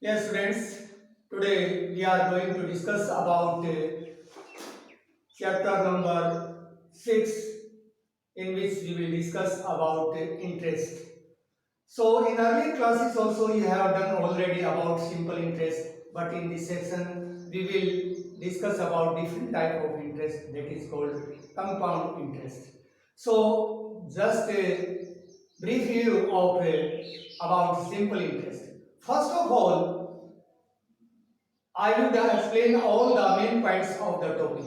Yes, friends. Today we are going to discuss about chapter number 6, in which we will discuss about interest. So, in earlier classes also you have done already about simple interest, but in this section we will discuss about different type of interest, that is called compound interest. So, just a brief view of about simple interest. First of all, I will explain all the main points of the topic.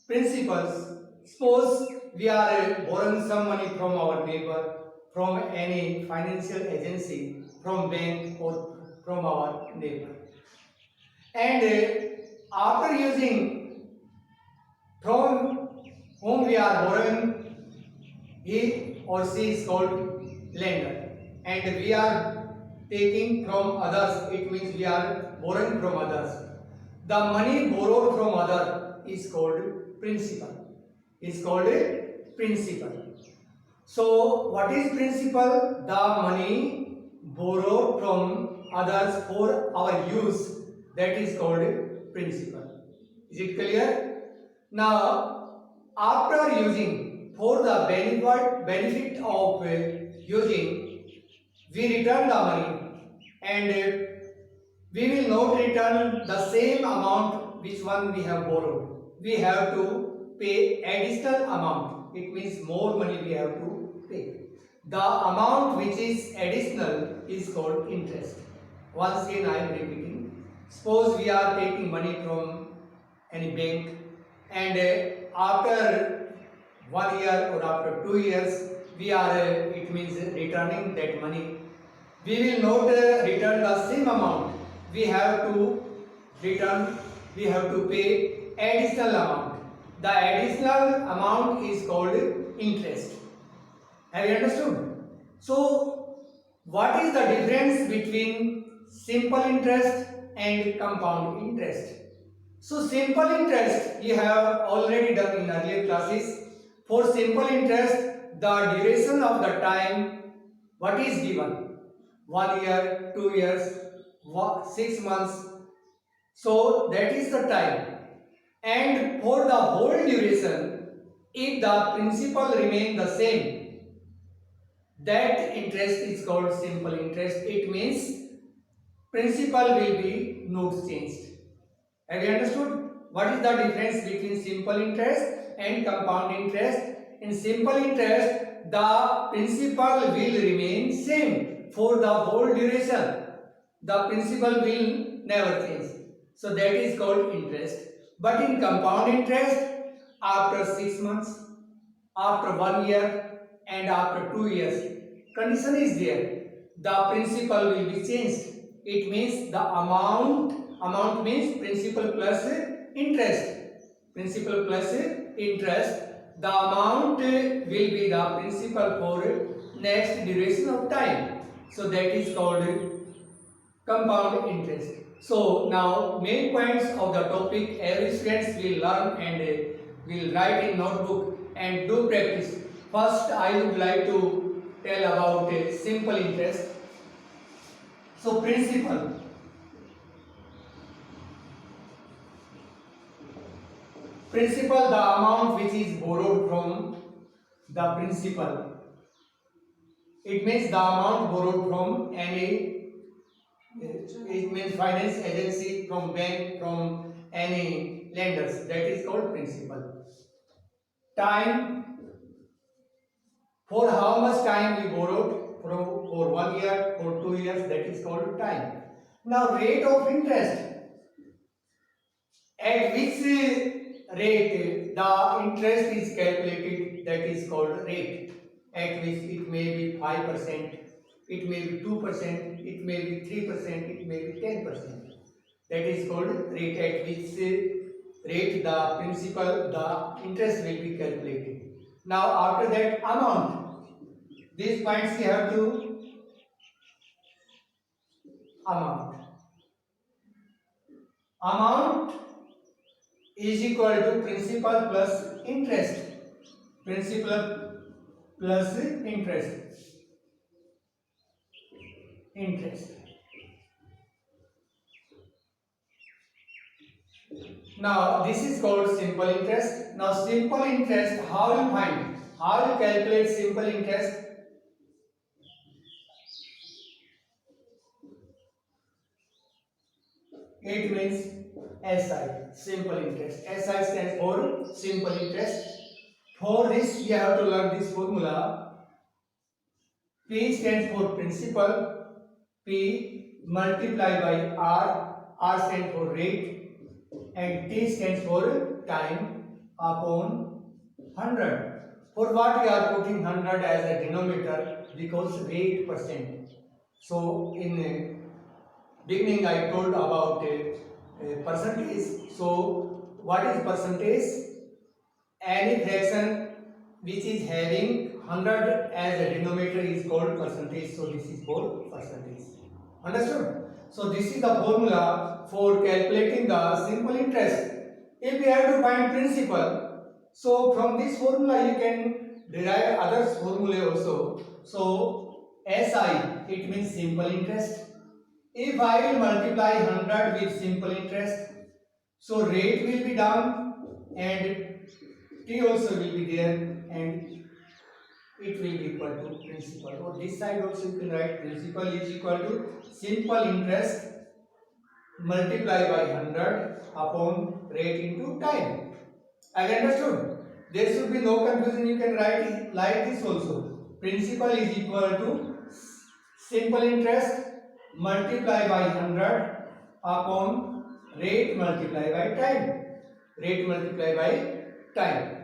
Principles. Suppose we are borrowing some money from our neighbor, from any financial agency, from bank or from our neighbor. And after using from whom we are borrowing, he or she is called lender. And we are taking from others, it means we are borrowing from others. The money borrowed from other is called principal. Is called a principal. So what is principal? The money borrowed from others for our use, that is called principal. Is it clear? Now after using for the benefit of using, we return the money, and we will not return the same amount which one we have borrowed. We have to pay additional amount. It means more money we have to pay. The amount which is additional is called interest. Once again I am repeating. Suppose we are taking money from any bank, and after 1 year or after 2 years we are it means returning that money. We will not return the same amount. We have to return, we have to pay additional amount. The additional amount is called interest. Have you understood? So what is the difference between simple interest and compound interest? So simple interest you have already done in earlier classes. For simple interest, the duration of the time, what is given? 1 year, 2 years, 6 months. So that is the time. And for the whole duration, if the principal remain the same, that interest is called simple interest. It means principal will be not changed. Have you understood? What is the difference between simple interest and compound interest? In simple interest, the principal will remain same for the whole duration. The principal will never change. So that is called interest. But in compound interest, after 6 months, after 1 year, and after 2 years, condition is there. The principal will be changed. It means the amount means principal plus interest. Principal plus interest. The amount will be the principal for next duration of time. So that is called compound interest. So now main points of the topic every students will learn and will write in notebook and do practice. First I would like to tell about a simple interest. So principal the amount which is borrowed from the principal. It means the amount borrowed from any, it means finance agency, from bank, from any lenders, that is called principal. Time, for how much time we borrowed, for 1 year, for 2 years, that is called time. Now rate of interest, at which rate the interest is calculated, that is called rate, at which it may be 5%, it may be 2%, it may be 3%, it may be 10%. That is called rate, at which rate the principal, the interest will be calculated. Now after that, amount. These points you have to amount. Amount is equal to principal plus interest. Principal plus interest. Now this is called simple interest. Now simple interest, how you find? How you calculate simple interest? It means SI, simple interest. SI stands for simple interest. For this, we have to learn this formula. P stands for principal. P multiplied by R stands for rate, and T stands for time upon 100. For what we are putting 100 as a denominator? Because rate percent. So in beginning I told about percentage. So what is percentage? Any fraction which is having 100 as a denominator is called percentage. So this is called percentage. Understood? So this is the formula for calculating the simple interest. If we have to find principal, so from this formula you can derive other formula also. So SI, it means simple interest. If I will multiply 100 with simple interest, so rate will be down and T also will be there, and it will be equal to principal. Or this side also you can write principal is equal to simple interest multiplied by 100 upon rate into time. Have you understood? There should be no confusion. You can write it like this also. Principal is equal to simple interest multiplied by 100 upon rate multiplied by time. Rate multiplied by time.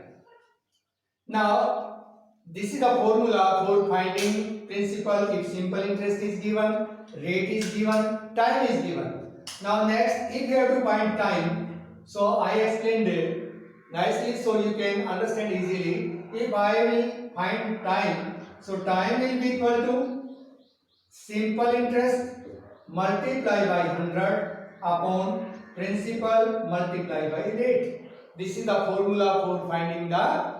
Now, this is the formula for finding principal if simple interest is given, rate is given, time is given. Now next, if you have to find time, so I explained it nicely so you can understand easily. If I will find time, so time will be equal to simple interest multiplied by 100 upon principal multiplied by rate. This is the formula for finding the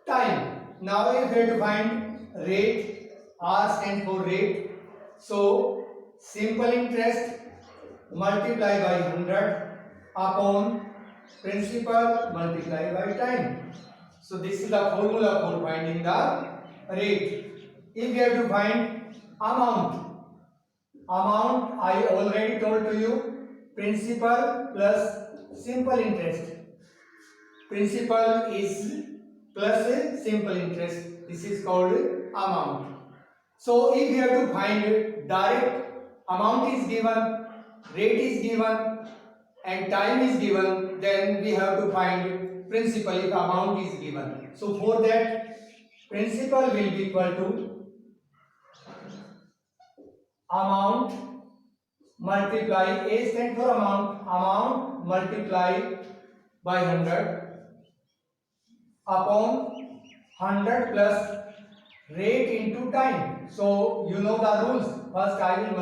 time. Now if we have to find rate, R stands for rate. So simple interest multiplied by 100 upon principal multiplied by time. So this is the formula for finding the rate. If we have to find amount, I already told to you, principal plus simple interest. Principal is plus simple interest. This is called amount. So if you have to find direct, amount is given, rate is given, and time is given, then we have to find principal if amount is given. So for that, principal will be equal to amount multiply, A stands for amount multiply by 100 upon 100 plus rate into time. So you know the rules. First I will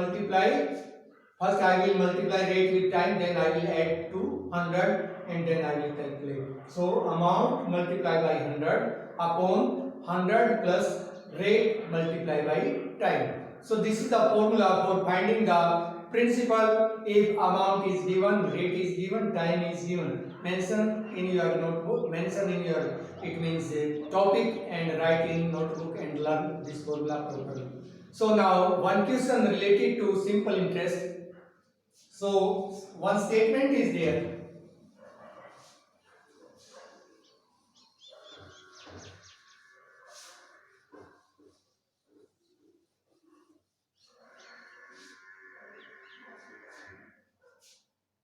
multiply rate with time, then I will add to 100 and then I will calculate. So amount multiplied by 100 upon 100 plus rate multiplied by time. So this is the formula for finding the principal if amount is given, rate is given, time is given. Mention in your notebook, mention in your, it means topic, and write in notebook and learn this formula properly. So now one question related to simple interest. So one statement is there.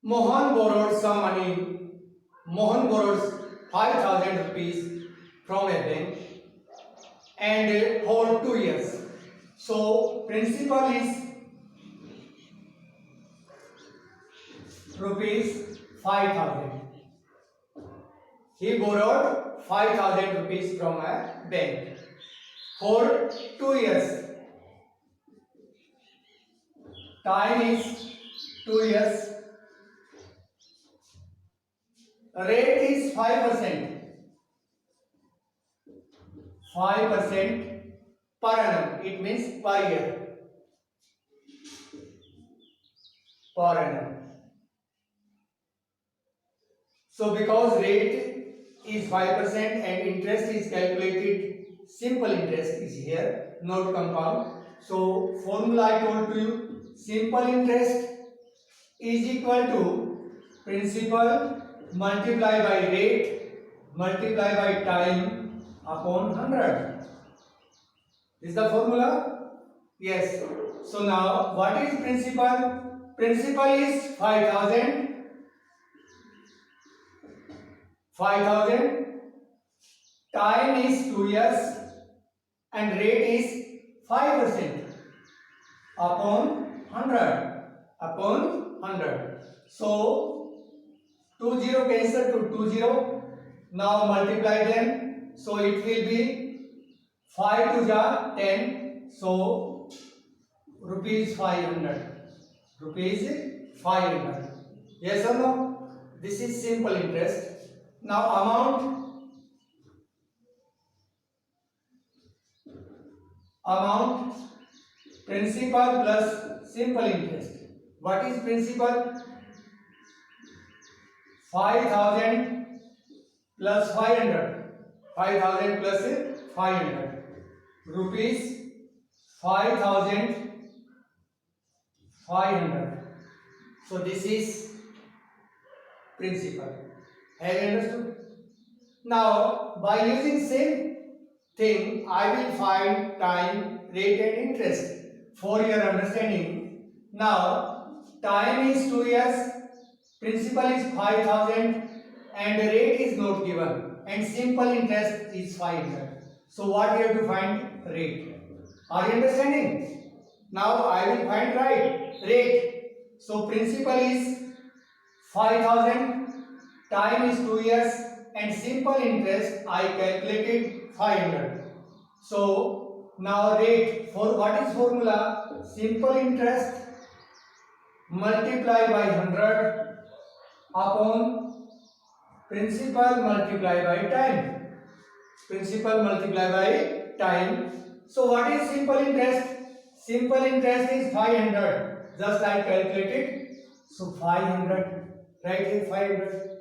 Mohan borrowed some money. Mohan borrows 5,000 rupees from a bank and for 2 years. So principal is rupees 5,000. He borrowed 5,000 rupees from a bank for 2 years. Time is 2 years. Rate is 5%. 5% per annum. It means per year. Per annum. So because rate is 5% and interest is calculated, simple interest is here, not compound. So formula I told to you, simple interest is equal to principal multiply by rate multiply by time upon 100. Is the formula? Yes. So now what is principal? Principal is 5,000. 5,000. Time is 2 years and rate is 5% upon 100. Upon 100. So 20 cancel to 20. Now multiply them. So it will be 5 to the 10. So rupees 500. Rupees 500. Yes or no? This is simple interest. Now amount principal plus simple interest. What is principal? 5,000 plus 500. 5,000 plus 500. Rupees 5,500. So this is principal. Have you understood? Now by using same thing, I will find time, rate and interest for your understanding. Now time is 2 years, principal is 5,000 and rate is not given and simple interest is 500. So what you have to find? Rate. Are you understanding? Now I will find rate. So principal is 5,000, time is 2 years and simple interest I calculated 500. So now rate, for what is formula? Simple interest multiply by 100 upon principal multiply by time. Principal multiply by time. So what is simple interest? Simple interest is 500. Just I calculated. So 500. Right here 500.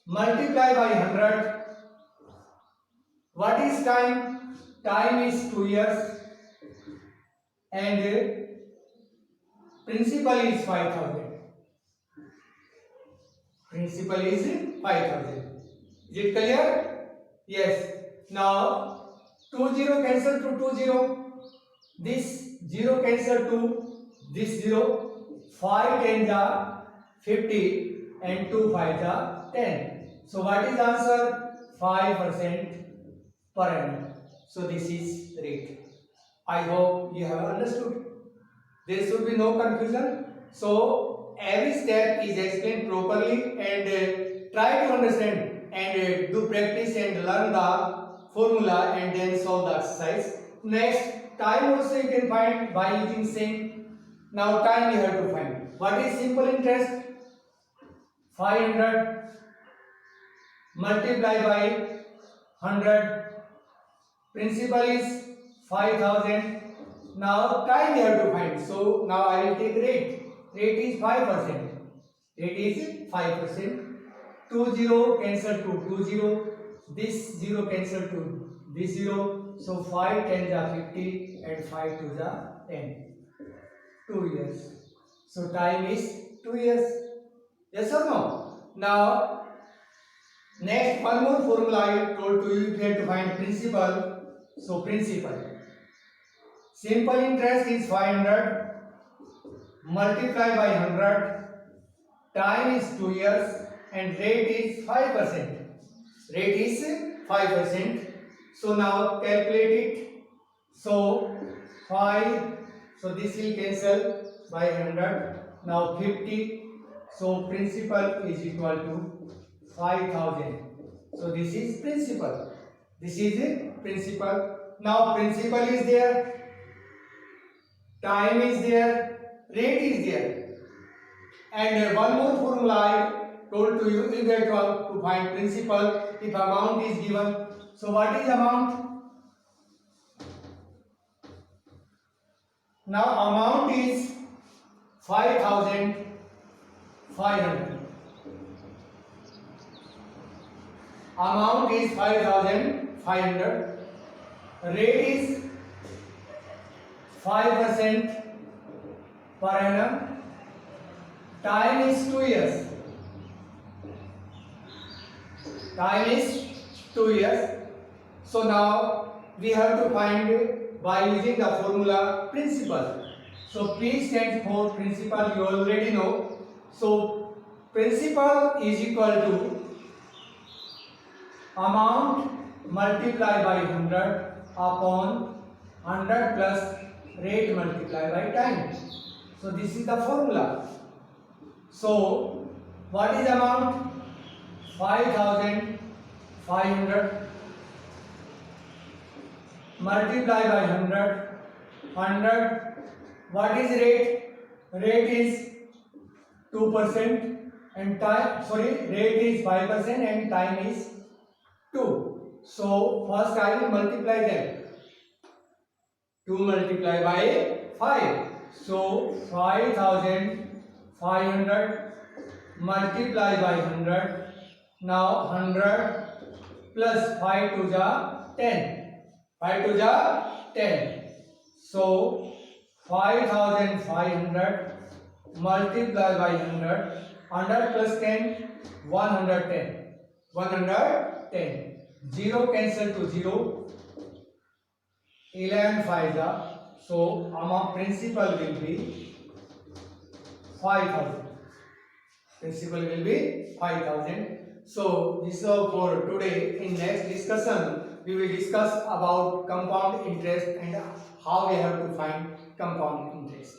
Multiply by 100. What is time? Time is 2 years. And principal is 5,000. Principal is 5,000. Is it clear? Yes. Now 20 cancel to 20. This 0 cancel to this 0. 5 10 ja 50 and 2 5 ja 10. So what is answer? 5% per annum. So this is rate. I hope you have understood. There should be no confusion. So every step is explained properly and try to understand and do practice and learn the formula and then solve the exercise. Next, time also you can find by using same. Now time you have to find. What is simple interest? 500 multiply by 100. Principal is 5,000. Now time you have to find. So now I will take rate. Rate is 5%. Rate is 5%. 20 cancel to 20. This 0 cancel to this 0. So 5 10 are 50 and 5 2 are 10. 2 years. So time is 2 years. Yes or no? Now next one more formula I told to you, you have to find principal. So principal. Simple interest is 500 multiply by 100. Time is 2 years and rate is 5%. Rate is 5%. So now calculate it. So 5. So this will cancel by 100. Now 50. So principal is equal to 5,000. So this is principal. This is principal. Now principal is there. Time is there, rate is there, and one more formula I told to you, you get to find principal if amount is given. So what is amount? Now amount is 5,500. Amount is 5,500. Rate is 5% per annum. Time is 2 years. Time is 2 years. So now we have to find by using the formula principal. So P stands for principal, you already know. So principal is equal to amount multiplied by 100 upon 100 plus rate multiplied by time. So this is the formula. So what is amount? 5,500 multiplied by 100. 100. What is rate? Rate is 2% and time. Rate is 5% and time is 2. So first I will multiply them. 2 multiplied by 5. So 5,500 multiplied by 100. Now 100 plus 5 to the 10. 5 to the 10. So 5,500 multiplied by 100. 100 plus 10, 110. 110. 0 cancel to 0. 11 5 are. So amount principal will be 5,000. Principal will be 5,000. So this is all for today. In next discussion, we will discuss about compound interest and how we have to find compound interest.